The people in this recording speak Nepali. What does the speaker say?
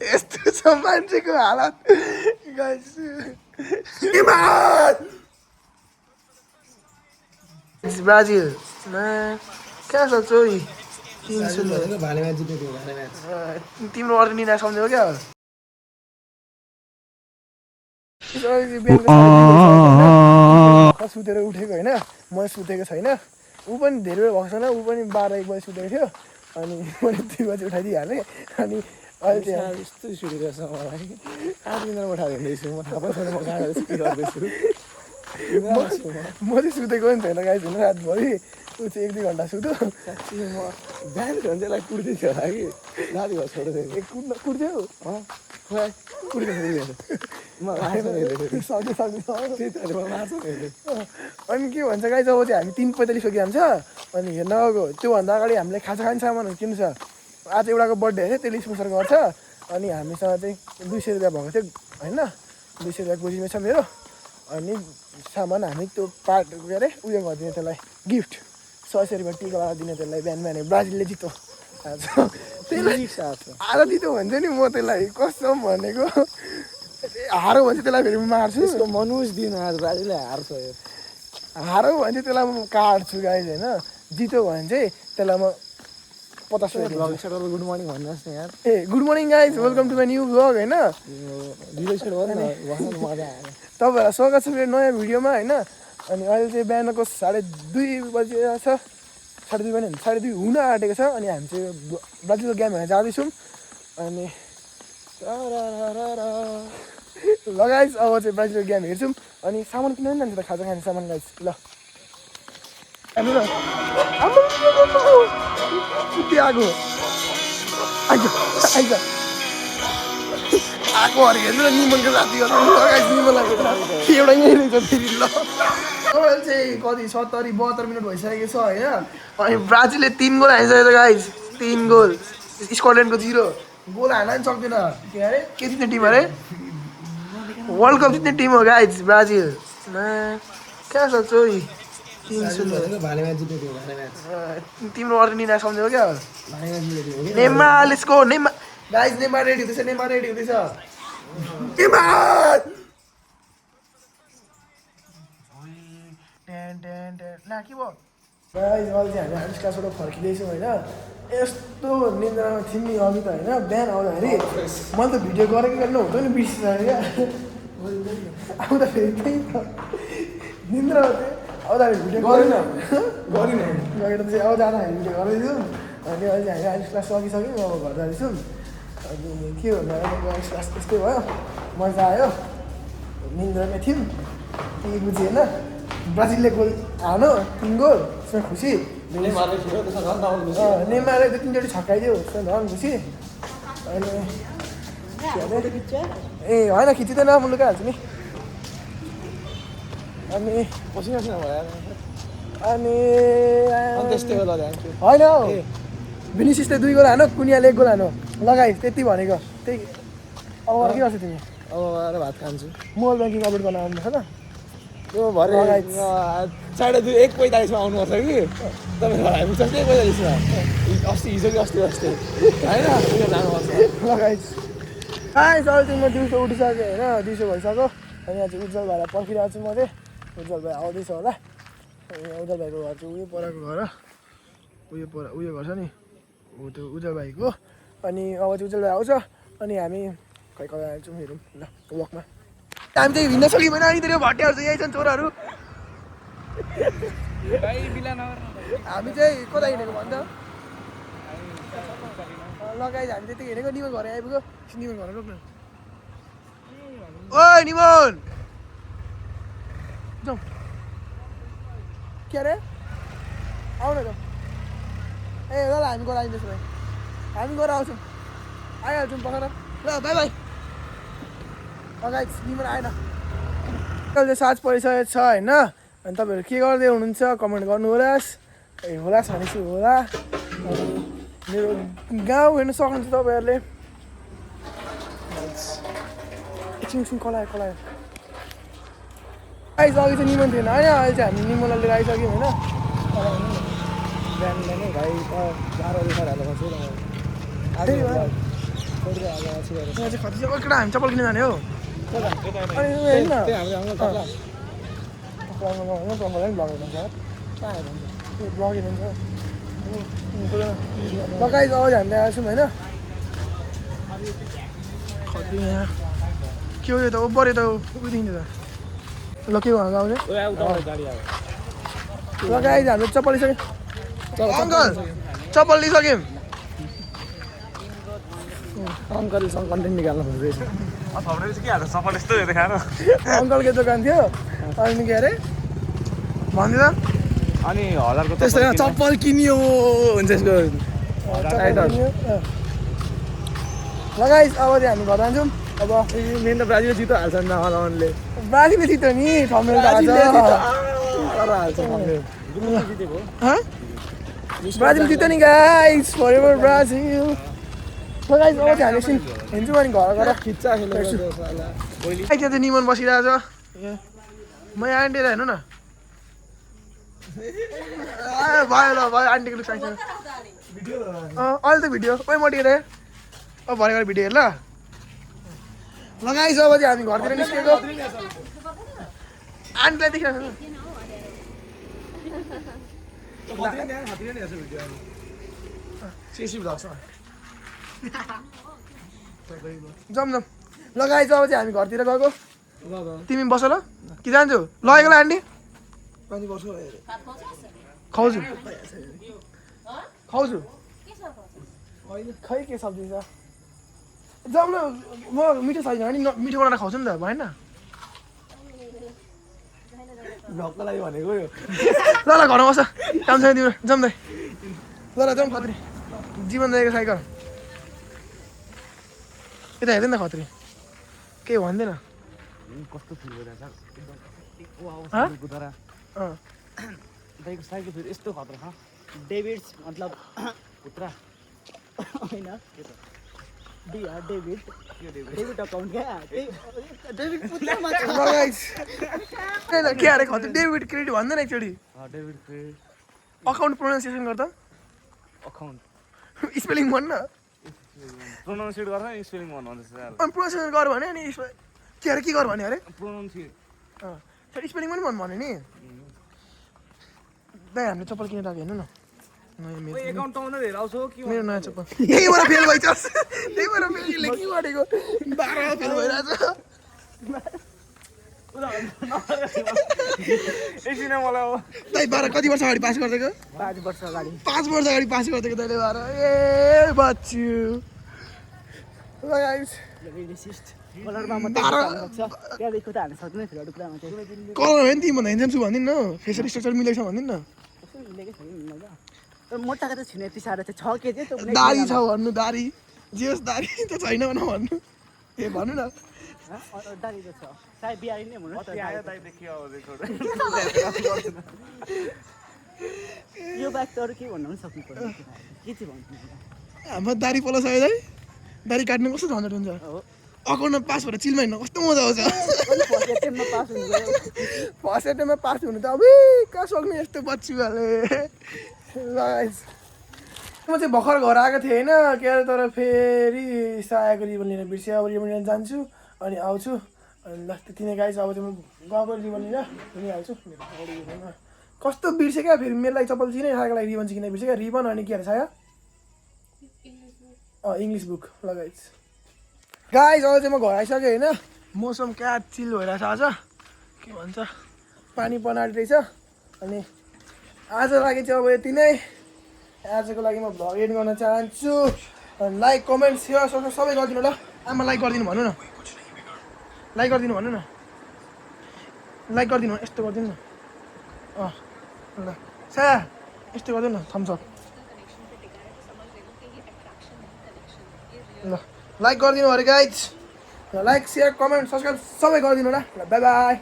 यस्तो छ मान्छेको हालत ब्राजिलमा कहाँ छ चोरी तिम्रो अर्जेन्टिना सम्झ्यौ क्या सुतेर उठेको होइन म सुतेको छैन ऊ पनि धेरै बेर भएको छैन ऊ पनि 12-1 बजी सुतेको थियो अनि मैले 3 बजी उठाइदिइहालेँ अनि अहिले चाहिँ यस्तो सुतेको छ मलाई 8 मिनटमा उठाइदिँदैछु म थाहा पनि छैन म कहाँ गर्दैछु म चाहिँ सुतेको पनि छैन गाइस होइन रातभरि ऊ चाहिँ 1-2 घन्टा सुत्यो साँच्ची म बिहान झन् त्यसलाई कुर्दै थियो होला कि राति घर छोड्दै कुर्थ्यौ अनि के भन्छ गाई जब चाहिँ हामी 3:45 बजी जान्छ अनि हेर्न गएको त्योभन्दा अगाडि हामीले खाजा खाने सामानहरू किन्नु छ आज एउटाको बर्थडे होइन त्यसले स्पोन्सर गर्छ अनि हामीसँग चाहिँ 200 रुपियाँ भएको थियो होइन 200 रुपियाँ गोजीमा छ मेरो अनि सामान हामी त्यो पार्ट के अरे उयो गरिदिने त्यसलाई गिफ्ट 100 रुपियाँ टिका लगाएर दिने त्यसलाई बिहान बिहानै ब्राजिलले जित्यो आज जित्यो भन्छ नि म त्यसलाई कसम भनेको हारो भन्छ त्यसलाई फेरि मार्छु त्यसको मनुज दिन आज ब्राजिलले हार्छ हारो भने चाहिँ त्यसलाई म काट्छु गाइज होइन जित्यो भने चाहिँ त्यसलाई म 50 रुपियाँ गुड मर्निङ भन्नुहोस् न यार ए good morning guys welcome to my new vlog होइन तपाईँहरूलाई स्वागत छ मेरो नयाँ भिडियोमा होइन अनि अहिले चाहिँ बिहानको 2:30 बजी छ 2:30 पनि 2:30 हुन आँटेको छ अनि हामी चाहिँ ब्राजिलको गेम हेर्न जाँदैछौँ अनि लगाइस अब चाहिँ ब्राजिलको गेम हेर्छौँ अनि सामान किन्न पनि जान्छ त खाजा खाने सामान गाइस ल आएको अरे हेर्नु न निमनको साथी निमनलाई एउटा यहीँ रहेछ फेरि ल अहिले चाहिँ कति 70-72 मिनट भइसकेको छ होइन अनि ब्राजिलले 3 गोल हानिसकेको छ गाइस 3 गोल स्कटल्यान्डको 0 गोल हान्न पनि सक्दैन के अरे के जित्ने टिम अरे वर्ल्ड कप जित्ने टिम हो गाइस ब्राजिल कहाँ छ चोरी तिम्रो अर्जेन्टिना सम्झ्यौ क्या Neymar let's go Neymar guys Neymar ready हुँदैछ नेमार रेडी हुँदैछ नेमार ला के भयो गाइस अहिले चाहिँ हामी आर्ट्स क्लासबाट फर्किँदैछौँ होइन यस्तो निन्द्रामा थियौँ नि अघि त होइन बिहान आउँदाखेरि मैले त भिडियो गरेको गर्नु हुँदैन नि बिर्सिसक्यो क्या आउँदाखेरि त्यही त निन्द्रामा थियो आउँदाखेरि भिडियो गरेन गएर चाहिँ अब जाँदाखेरि भिडियो गर्दैछौँ अनि अहिले चाहिँ हामी आर्ट्स क्लास सकिसक्यौँ अब घर जाँदैछौँ अनि के भन्दा आर्ट्स क्लास त्यस्तै भयो मजा आयो निन्द्रामा थियौँ केही बुझेन ब्राजिलले गोल हाल्यो 3 गोल त्यसमा खुसी नेमारले 2-3चोटि छक्काइदियो त्यसमा झन् खुसी अनि ए होइन खिचिँदैन म लुकाइहाल्छु नि अनि अनि होइन हौ भिनिसियसले 2 गोल हान्यो कुनियाले 1 गोल हान्यो लगाइ त्यति भनेको त्यही अब के गर्छौ तिमी अब गएर भात खान्छु मोबाइल ब्याङ्किङ अपडेट गर्न आउनुपर्छ त त्यो भरे 1:45 आउनुपर्छ कि तपाईँहरू आइपुग्छ 1:45 अस्ति हिजो कि अस्ति होइन जानुपर्छ लगाइस अहिले चाहिँ म दिउँसो उठिसकेँ होइन दिउँसो भइसक्यो अनि यहाँ चाहिँ उज्जवल भाइलाई पर्खिरहेको छु म चाहिँ उज्जवल भाइ आउँदैछ होला उज्जवल भाइको घर चाहिँ उयो परको घर उयो गर्छ नि हो त्यो उज्जवल भाइको अनि अब चाहिँ उज्जवल भाइ आउँछ अनि हामी खै कता आउँछौँ हेरौँ ल वकमा हामी चाहिँ हिँड्न सकिँदैन अनि त्यो भट्टियाहरू चाहिँ यही छन् छोराहरू हामी चाहिँ कता हिँडेको भन्छ लगाइज हामी त्यति हिँडेको निमन घर आइपुग्यो निमन घर रोक्न ओ निमन जाउँ के अरे आउन जाउँ ए ल हामी गएर आइँदैछौँ हामी गएर आउँछौँ आइहाल्छौँ पखेर ल बाई बाई लगाइज निमन आएन अहिले साँझ परिसकेको छ होइन अनि तपाईँहरू के गर्दै हुनुहुन्छ कमेन्ट गर्नुहोला होला भनेपछि होला अनि मेरो गाउँ हेर्नु सक्नुहुन्छ तपाईँहरूले एकछिन कलायो गाइस अघि चाहिँ निमन थिएन होइन अहिले चाहिँ हामी निमनलाई लिएर आइसक्यौँ होइन बिहान नै भाइ त 12 बजी खाएर हाल्नु पर्छ त्यही भएर यहाँ चाहिँ खती चाहिँ केटा हामी चप्पल किन्न जाने हो अनि होइन ब्लगिङ हुन्छ गाइस अब हामीले आएको छौँ होइन खती यहाँ के हो यो त ओभर यो त उभिदिन्छ त ल के भन्छ आउने ल गाइस हामीले चप्पल लिइसक्यौँ अङ्कल चप्पल लिइसक्यौँ अङ्कलसँग कन्टेन्ट निकाल्नु खोज्दैछ अङ्कलको दोकान थियो अनि के अरे भन्दै त अनि 1000 को त्यस्तो चप्पल किन्यो हुन्छ यसको ल गाइस अब चाहिँ हामी घर जान्छौँ अब मेन त ब्राजिल जितो हाल्छ नि नहलाउनले ब्राजिलले जित्यो नि थम्मेल त हाल्छ ब्राजिल जित्यो नि गाइस फरेभर ब्राजिल ल गाइस अब चाहिँ हामी एकछिन हिँड्छौँ अनि घर गएर खिच्चा खेलेको त्यहाँ चाहिँ निमन बसिरहेको छ म यहाँ आन्टी हेर्नु न भयो ल भयो आन्टीको लुक चाहिन्छ अहिले त भिडियो ओइ मोटी हेरेँ अब भरे गएर भिडियो हेर ल लगाइस अब चाहिँ हामी घरतिर निस्केको आन्टीलाई देखिरहेको जम लगाइस अब चाहिँ हामी घरतिर गएको तिमी बस ल कि जान्छौ लगेको ल आन्टी खाउँछु खाउँछु खै के सब्जी छ जाउँ न म मिठो छैन नि मिठो बनाएर खुवाउँछु नि त भएन भक्कको लागि भनेको यो ल ल घरमा बस काम छैन तिम्रो जम्दै ल ल जाउँ खत्री जीवन दिएको साइकल यता हेर्दैन त खत्री केही भन्दैन कस्तो फिल भइरहेछ दाइको साइकल फेरि यस्तो खतरा छ डेभिड्स मतलब पुत्रा होइन डेभिड अकाउन्ट क्या डेभिड पुत्रमा के अरे खत्री डेबिट क्रेडिट भन्दैन एकचोटि डेभिड क्रेडिट अकाउन्ट प्रोनाउन्सिएसन गर्दा अकाउन्ट स्पेलिङ भन्न प्रोनाउन्सिएट गर्न स्पेलिङ भन्नु भन्दैछ अनि प्रोनाउन्सिएसन गर भने अनि के अरे के गर भने अरे प्रोनाउन्सिएट स्पेलिङ पनि भन्नु भने नि दाइ हामीले चप्पल किनेर राख्यो हेर्नु न एकाउन्ट आउँदा धेरै आउँछ के मेरो नयाँ चप्पल यहीँबाट फेल भइछ त्यहीँबाट फेलले के गरेको 12 फेल भइरहेछ एकछिन मलाई अब दाइ 12 कति वर्ष अगाडि पास गरिदिएको 5 वर्ष अगाडि 5 वर्ष अगाडि पास गरिदिएको दाइले 12 ए बच्चु ल गाइस रेसिस्ट कलरमा मात्रै हाल्न सक्छ त्यहाँदेखि त हाल्न सक्दैन फेरि अरू कुरामा चाहिँ कलर होइन तिमी भन्दा हिँड्छौ भनिदिनु न फेसियल स्ट्रक्चर मिलेको छ भनिदिनु न कस्तो मिलेकै छैन नि ल तर मोटाको त छिने यति साह्रो चाहिँ 6 केजी त दारी छ भन्नु दारी जे होस् दारी त छैन भने भन्नु ए भन्नु न दारी त छ सायद बिहारी नै भन्नु आयो दाइले के आउँदैछ यो बाइक त अरू के भन्नु पनि सक्नु पर्यो के चाहिँ भन्नु हाम्रो दारी पल्लो छ दाइ दारी काट्नु कस्तो झन्झट हुन्छ अकाउन्टमा पास भएर चिलमा हिँड्नु कस्तो मजा आउँछ फर्स्ट एटेम्पमा पास हुनु त अब कहाँ सक्ने यस्तो बच्चुहरूले ल म चाहिँ भर्खर घर आएको थिएँ होइन के अरे तर फेरि सायाको रिबन लिन बिर्सेँ अब रिबन लिन जान्छु अनि आउँछु अनि ल त्यति नै गाइस अब चाहिँ म गाउँको रिबन लिन हिँडिहाल्छु कस्तो बिर्सेँ क्या फेरि मेरो लागि चप्पल चिने सायाको लागि रिबन चाहिँ किन बिर्सेँ क्या रिबन अनि के अरे साया इङ्ग्लिस बुक ल गाइस अब चाहिँ म घर आइसकेँ होइन मौसम क्या चिल भइरहेछ आज के भन्छ पानी पनाडी रहेछ अनि आज लागि चाहिँ अब यति नै आजको लागि म भ्लग एड गर्न चाहन्छु अनि लाइक कमेन्ट सेयर सब्सक्राइब सबै गरिदिनु ल आमा लाइक गरिदिनु भन्नु न लाइक गरिदिनु भन्नु न लाइक गरिदिनु यस्तो गरिदिनु न ल साया यस्तो गरिदिनु न थम्स अप ल लाइक गरिदिनु अरे guys like share comment subscribe सबै गरिदिनु ल बाई बाई